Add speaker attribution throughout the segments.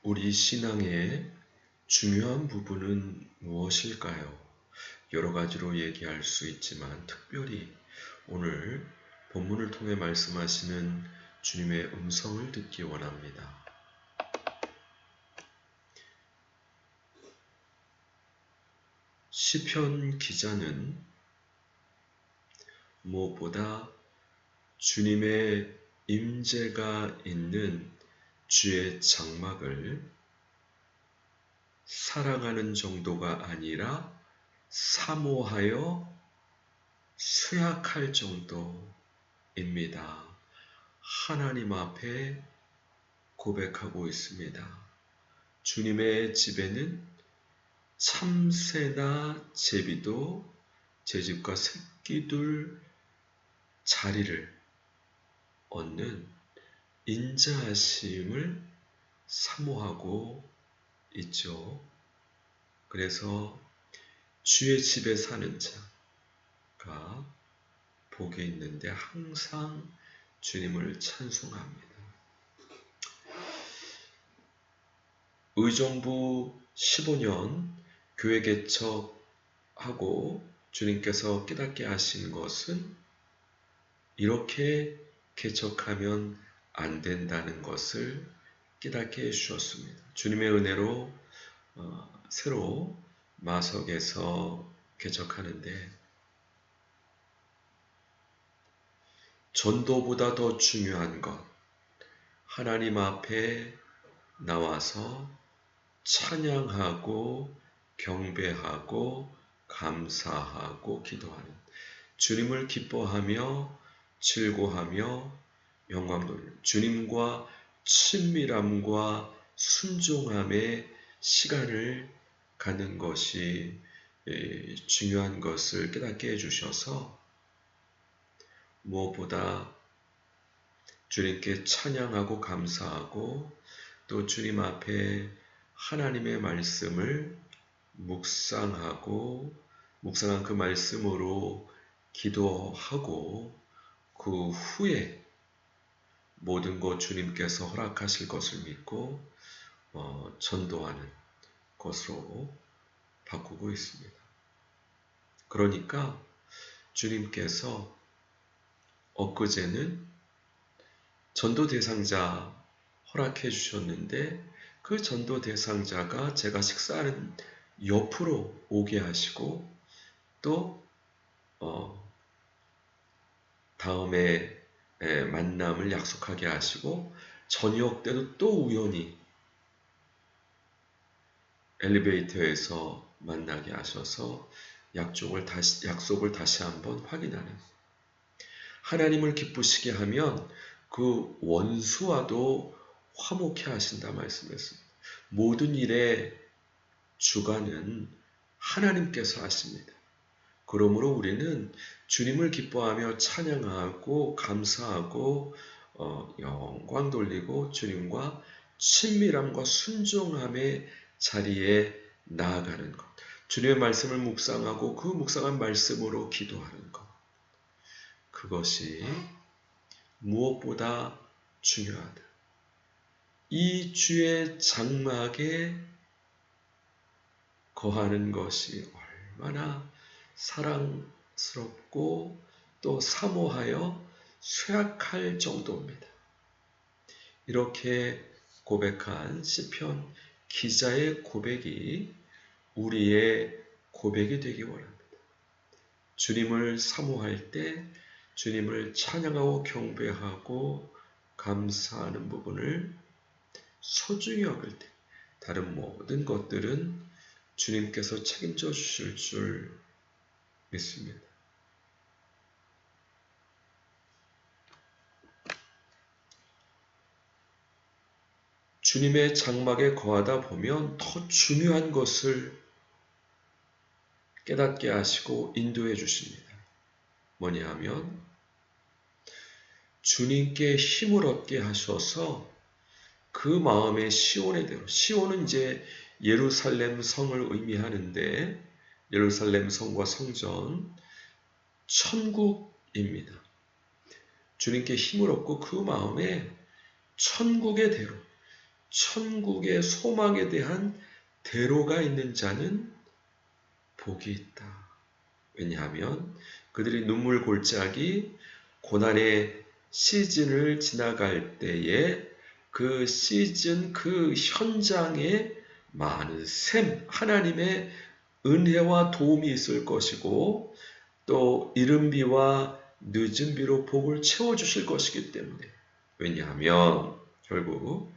Speaker 1: 우리 신앙의 중요한 부분은 무엇일까요? 여러 가지로 얘기할 수 있지만 특별히 오늘 본문을 통해 말씀하시는 주님의 음성을 듣기 원합니다. 시편 기자는 무엇보다 주님의 임재가 있는 주의 장막을 사랑하는 정도가 아니라 사모하여 쇠약할 정도입니다. 하나님 앞에 고백하고 있습니다. 주님의 집에는 참새나 제비도 제 집과 새끼둘 자리를 얻는 인자하심을 사모하고 있죠. 그래서 주의 집에 사는 자가 복이 있는데 항상 주님을 찬송합니다. 의정부 15년 교회 개척하고 주님께서 깨닫게 하신 것은 이렇게 개척하면 안 된다는 것을 깨닫게 해주셨습니다. 주님의 은혜로 새로 마석에서 개척하는데 전도보다 더 중요한 것, 하나님 앞에 나와서 찬양하고 경배하고 감사하고 기도하는, 주님을 기뻐하며 즐거워하며 영광 돌리는, 주님과 친밀함과 순종함의 시간을 갖는 것이 중요한 것을 깨닫게 해주셔서 무엇보다 주님께 찬양하고 감사하고 또 주님 앞에 하나님의 말씀을 묵상한 그 말씀으로 기도하고 그 후에 모든 것 주님께서 허락하실 것을 믿고 전도하는 것으로 바꾸고 있습니다. 그러니까 주님께서 엊그제는 전도 대상자 허락해 주셨는데 그 전도 대상자가 제가 식사하는 옆으로 오게 하시고 또 다음에 만남을 약속하게 하시고 저녁 때도 또 우연히 엘리베이터에서 만나게 하셔서 약속을 다시 한번 확인하는, 하나님을 기쁘시게 하면 그 원수와도 화목해 하신다 말씀했습니다. 모든 일의 주관은 하나님께서 하십니다. 그러므로 우리는 주님을 기뻐하며 찬양하고 감사하고 영광 돌리고 주님과 친밀함과 순종함의 자리에 나아가는 것, 주님의 말씀을 묵상하고 그 묵상한 말씀으로 기도하는 것, 그것이 무엇보다 중요하다. 이 주의 장막에 거하는 것이 얼마나 사랑스럽고 또 사모하여 쇠약할 정도입니다. 이렇게 고백한 시편 기자의 고백이 우리의 고백이 되기 원합니다. 주님을 사모할 때 주님을 찬양하고 경배하고 감사하는 부분을 소중히 여길 때 다른 모든 것들은 주님께서 책임져 주실 줄 믿습니다. 주님의 장막에 거하다 보면 더 중요한 것을 깨닫게 하시고 인도해 주십니다. 뭐냐 하면 주님께 힘을 얻게 하셔서 그 마음의 시온의 대로, 시온은 이제 예루살렘 성을 의미하는데 예루살렘 성과 성전, 천국입니다. 주님께 힘을 얻고 그 마음에 천국의 대로, 천국의 소망에 대한 대로가 있는 자는 복이 있다. 왜냐하면 그들이 눈물 골짜기 고난의 시즌을 지나갈 때에 그 시즌 그 현장에 많은 샘 하나님의 은혜와 도움이 있을 것이고 또 이른 비와 늦은 비로 복을 채워주실 것이기 때문에 왜냐하면 결국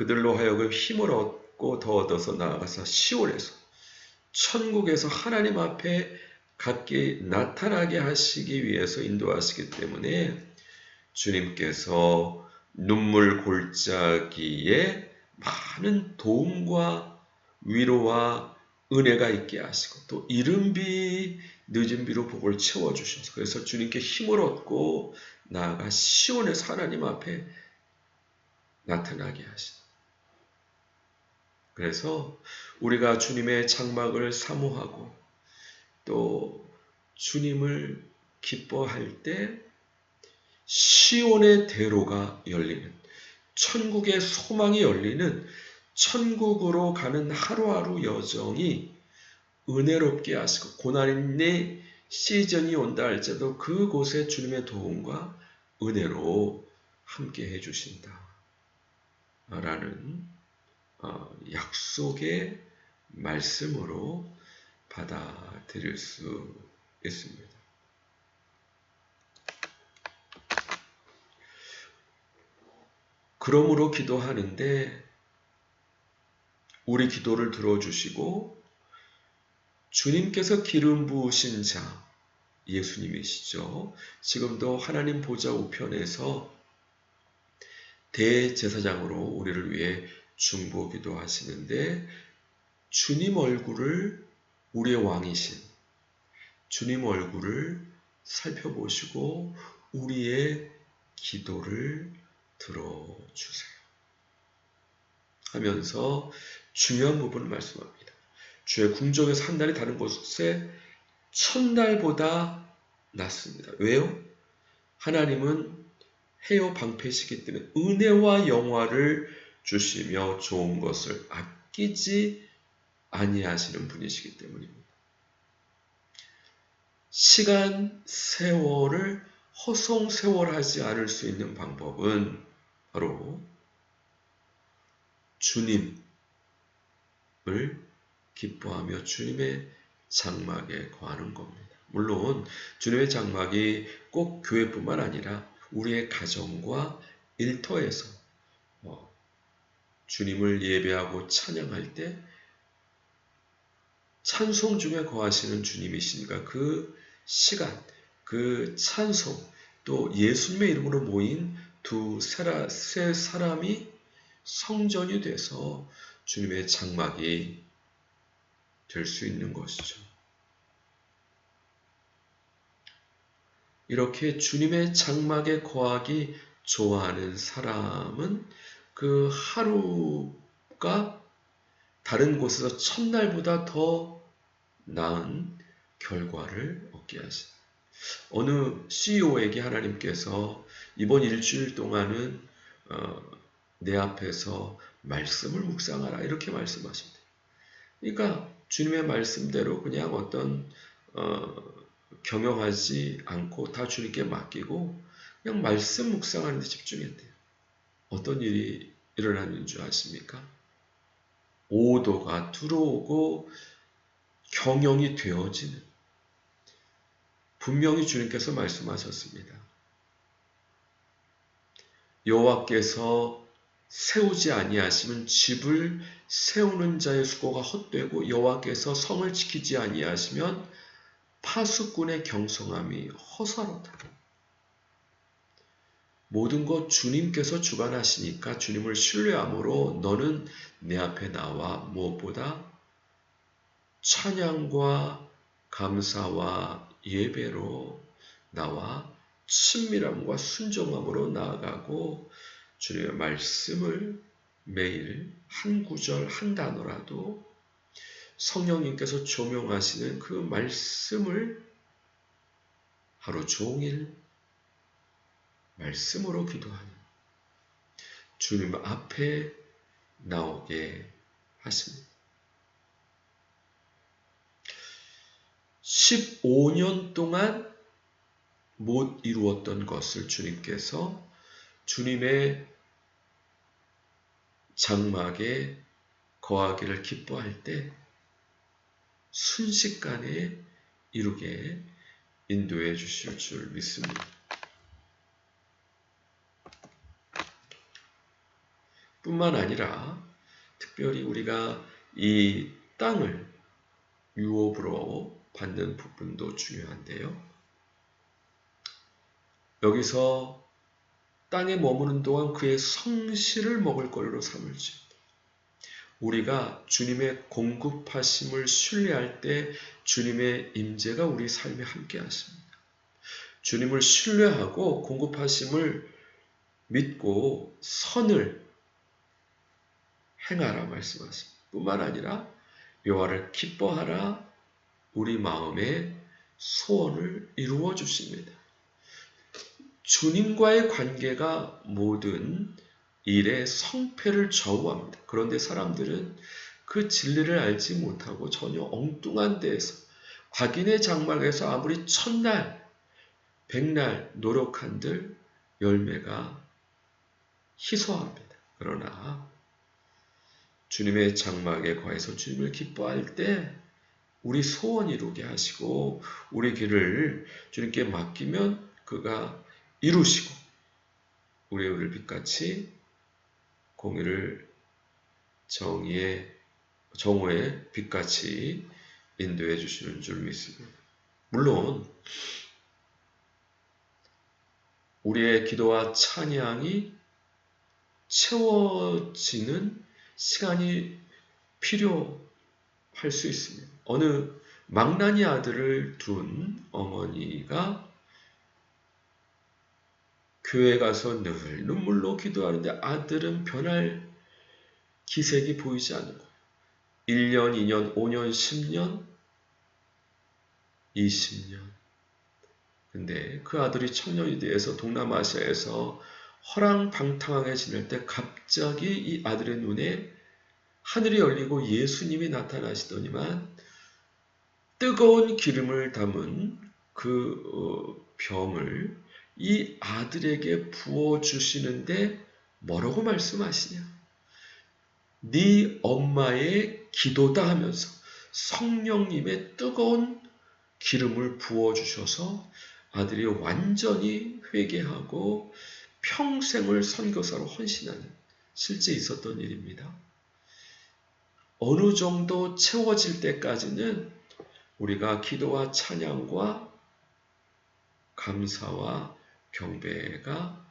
Speaker 1: 그들로 하여금 힘을 얻고 더 얻어서 나아가서 시온에서 천국에서 하나님 앞에 각기 나타나게 하시기 위해서 인도하시기 때문에 주님께서 눈물 골짜기에 많은 도움과 위로와 은혜가 있게 하시고 또 이른 비 늦은 비로 복을 채워주셔서 그래서 주님께 힘을 얻고 나아가 시온에서 하나님 앞에 나타나게 하시다. 그래서 우리가 주님의 장막을 사모하고 또 주님을 기뻐할 때 시온의 대로가 열리는 천국의 소망이 열리는 천국으로 가는 하루하루 여정이 은혜롭게 하시고 고난의 시즌이 온다 할지라도 그곳에 주님의 도움과 은혜로 함께 해주신다 라는 약속의 말씀으로 받아들일 수 있습니다. 그러므로 기도하는데 우리 기도를 들어주시고 주님께서 기름 부으신 자 예수님이시죠. 지금도 하나님 보좌 우편에서 대제사장으로 우리를 위해 중보기도 하시는데 주님 얼굴을 우리의 왕이신 주님 얼굴을 살펴보시고 우리의 기도를 들어주세요. 하면서 중요한 부분을 말씀합니다. 주의 궁정에서 한 달이 다른 곳에 천달보다 낫습니다. 왜요? 하나님은 해요 방패시기 때문에 은혜와 영화를 주시며 좋은 것을 아끼지 아니하시는 분이시기 때문입니다. 시간, 세월을 허송세월하지 않을 수 있는 방법은 바로 주님을 기뻐하며 주님의 장막에 거하는 겁니다. 물론 주님의 장막이 꼭 교회뿐만 아니라 우리의 가정과 일터에서 주님을 예배하고 찬양할 때 찬송 중에 거하시는 주님이시니까 그 시간, 그 찬송, 또 예수님의 이름으로 모인 세 사람이 성전이 돼서 주님의 장막이 될 수 있는 것이죠. 이렇게 주님의 장막에 거하기 좋아하는 사람은 그 하루가 다른 곳에서 첫날보다 더 나은 결과를 얻게 하십니다. 어느 CEO에게 하나님께서 이번 일주일 동안은 내 앞에서 말씀을 묵상하라 이렇게 말씀하십니다. 그러니까 주님의 말씀대로 그냥 어떤 경영하지 않고 다 주님께 맡기고 그냥 말씀 묵상하는 데 집중했대요. 어떤 일이 일어나는 줄 아십니까? 오도가 들어오고 경영이 되어지는 분명히 주님께서 말씀하셨습니다. 여호와께서 세우지 아니하시면 집을 세우는 자의 수고가 헛되고 여호와께서 성을 지키지 아니하시면 파수꾼의 경성함이 허사로다. 모든 것 주님께서 주관하시니까 주님을 신뢰함으로 너는 내 앞에 나와 무엇보다 찬양과 감사와 예배로 나와 친밀함과 순종함으로 나아가고 주님의 말씀을 매일 한 구절 한 단어라도 성령님께서 조명하시는 그 말씀을 하루 종일 말씀으로 기도하는 주님 앞에 나오게 하십니다. 15년 동안 못 이루었던 것을 주님께서 주님의 장막에 거하기를 기뻐할 때 순식간에 이루게 인도해 주실 줄 믿습니다. 뿐만 아니라 특별히 우리가 이 땅을 유업으로 받는 부분도 중요한데요. 여기서 땅에 머무는 동안 그의 성실을 먹을거리로 삼을지, 우리가 주님의 공급하심을 신뢰할 때 주님의 임재가 우리 삶에 함께 하십니다. 주님을 신뢰하고 공급하심을 믿고 선을 행하라 말씀하십니다. 뿐만 아니라 여호와를 기뻐하라 우리 마음의 소원을 이루어 주십니다. 주님과의 관계가 모든 일의 성패를 좌우합니다. 그런데 사람들은 그 진리를 알지 못하고 전혀 엉뚱한 데에서 악인의 장막에서 아무리 1000날, 100날 노력한들 열매가 희소합니다. 그러나 주님의 장막에 거해서 주님을 기뻐할 때 우리 소원 이루게 하시고 우리 길을 주님께 맡기면 그가 이루시고 우리의 의를 빛같이 공의를 정오의 빛같이 인도해 주시는 줄 믿습니다. 물론 우리의 기도와 찬양이 채워지는 시간이 필요할 수 있습니다. 어느 망나니 아들을 둔 어머니가 교회 가서 늘 눈물로 기도하는데 아들은 변할 기색이 보이지 않는 거예요. 1년, 2년, 5년, 10년, 20년. 근데 그 아들이 청년이 돼서 동남아시아에서 허랑방탕하게 지낼 때 갑자기 이 아들의 눈에 하늘이 열리고 예수님이 나타나시더니만 뜨거운 기름을 담은 그 병을 이 아들에게 부어주시는데 뭐라고 말씀하시냐? 네 엄마의 기도다 하면서 성령님의 뜨거운 기름을 부어주셔서 아들이 완전히 회개하고 평생을 선교사로 헌신하는 실제 있었던 일입니다. 어느 정도 채워질 때까지는 우리가 기도와 찬양과 감사와 경배가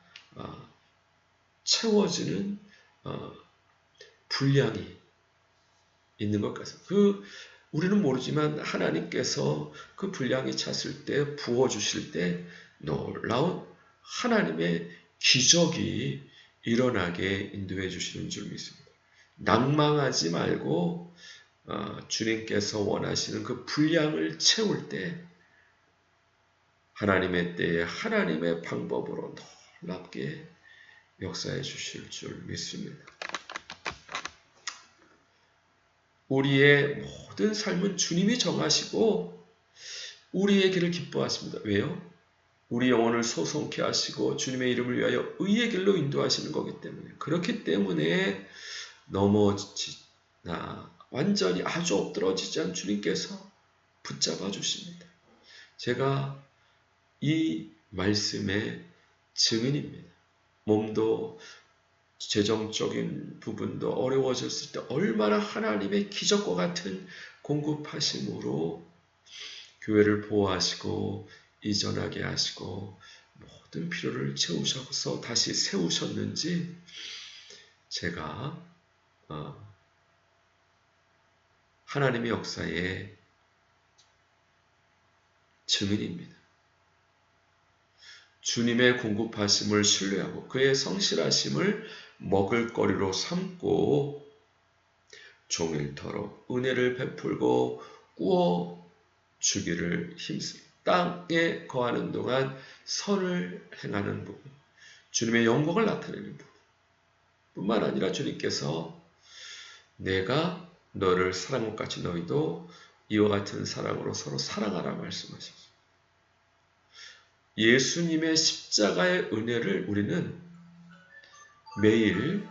Speaker 1: 채워지는 분량이 있는 것 같습니다. 우리는 모르지만 하나님께서 그 분량이 찼을 때 부어주실 때 놀라운 하나님의 기적이 일어나게 인도해 주시는 줄 믿습니다. 낭망하지 말고 주님께서 원하시는 그 분량을 채울 때 하나님의 때에 하나님의 방법으로 놀랍게 역사해 주실 줄 믿습니다. 우리의 모든 삶은 주님이 정하시고 우리의 길을 기뻐하십니다. 왜요? 우리 영혼을 소송케 하시고 주님의 이름을 위하여 의의 길로 인도하시는 거기 때문에, 그렇기 때문에 넘어지나 완전히 아주 엎드러지지 않은 주님께서 붙잡아 주십니다. 제가 이 말씀의 증인입니다. 몸도 재정적인 부분도 어려워졌을 때 얼마나 하나님의 기적과 같은 공급하심으로 교회를 보호하시고 이전하게 하시고 모든 필요를 채우셔서 다시 세우셨는지 제가 하나님의 역사의 증인입니다. 주님의 공급하심을 신뢰하고 그의 성실하심을 먹을거리로 삼고 종일토록 은혜를 베풀고 꾸어 주기를 힘쓰고 땅에 거하는 동안 선을 행하는 부분, 주님의 영광을 나타내는 부분 뿐만 아니라 주님께서 내가 너를 사랑한 것 같이 너희도 이와 같은 사랑으로 서로 사랑하라 말씀하셨어요. 예수님의 십자가의 은혜를 우리는 매일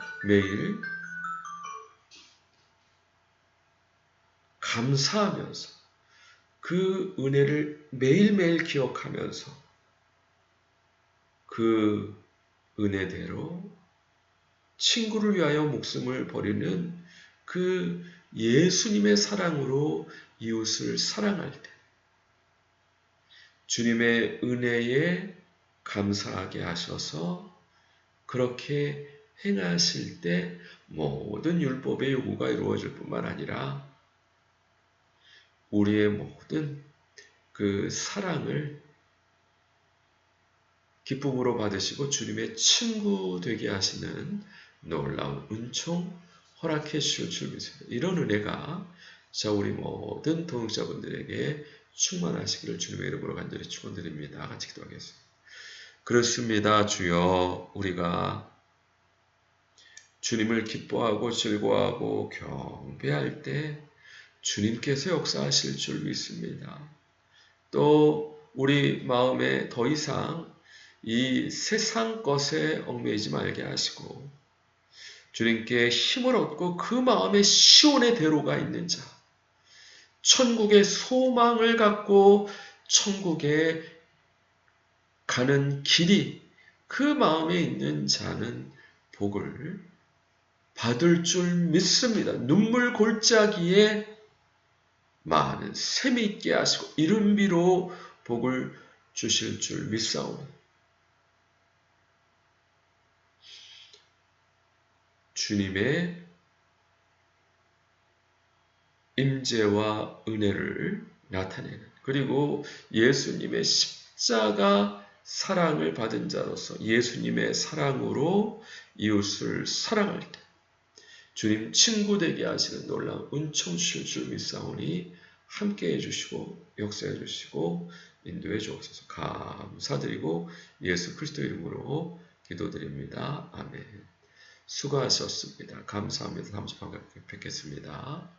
Speaker 1: 감사하면서 그 은혜를 매일매일 기억하면서 그 은혜대로 친구를 위하여 목숨을 버리는 그 예수님의 사랑으로 이웃을 사랑할 때 주님의 은혜에 감사하게 하셔서 그렇게 행하실 때 모든 율법의 요구가 이루어질 뿐만 아니라 우리의 모든 그 사랑을 기쁨으로 받으시고 주님의 친구 되게 하시는 놀라운 은총 허락해 주실 줄 믿습니다. 이런 은혜가 우리 모든 동역자분들에게 충만하시기를 주님의 이름으로 간절히 축원드립니다. 같이 기도하겠습니다. 그렇습니다. 주여, 우리가 주님을 기뻐하고 즐거워하고 경배할 때 주님께서 역사하실 줄 믿습니다. 또 우리 마음에 더 이상 이 세상 것에 얽매이지 말게 하시고 주님께 힘을 얻고 그 마음에 시온의 대로가 있는 자, 천국의 소망을 갖고 천국에 가는 길이 그 마음에 있는 자는 복을 받을 줄 믿습니다. 눈물 골짜기에 많은 샘이 있게 하시고 이른비로 복을 주실 줄 믿사오니 주님의 임재와 은혜를 나타내는 그리고 예수님의 십자가 사랑을 받은 자로서 예수님의 사랑으로 이웃을 사랑할 때 주님 친구 되게 하시는 놀라운 은총 주실 줄 믿사오니 함께해 주시고 역사해 주시고 인도해 주옵소서. 감사드리고 예수 그리스도 이름으로 기도드립니다. 아멘. 수고하셨습니다. 감사합니다. 다음 주에 뵙겠습니다.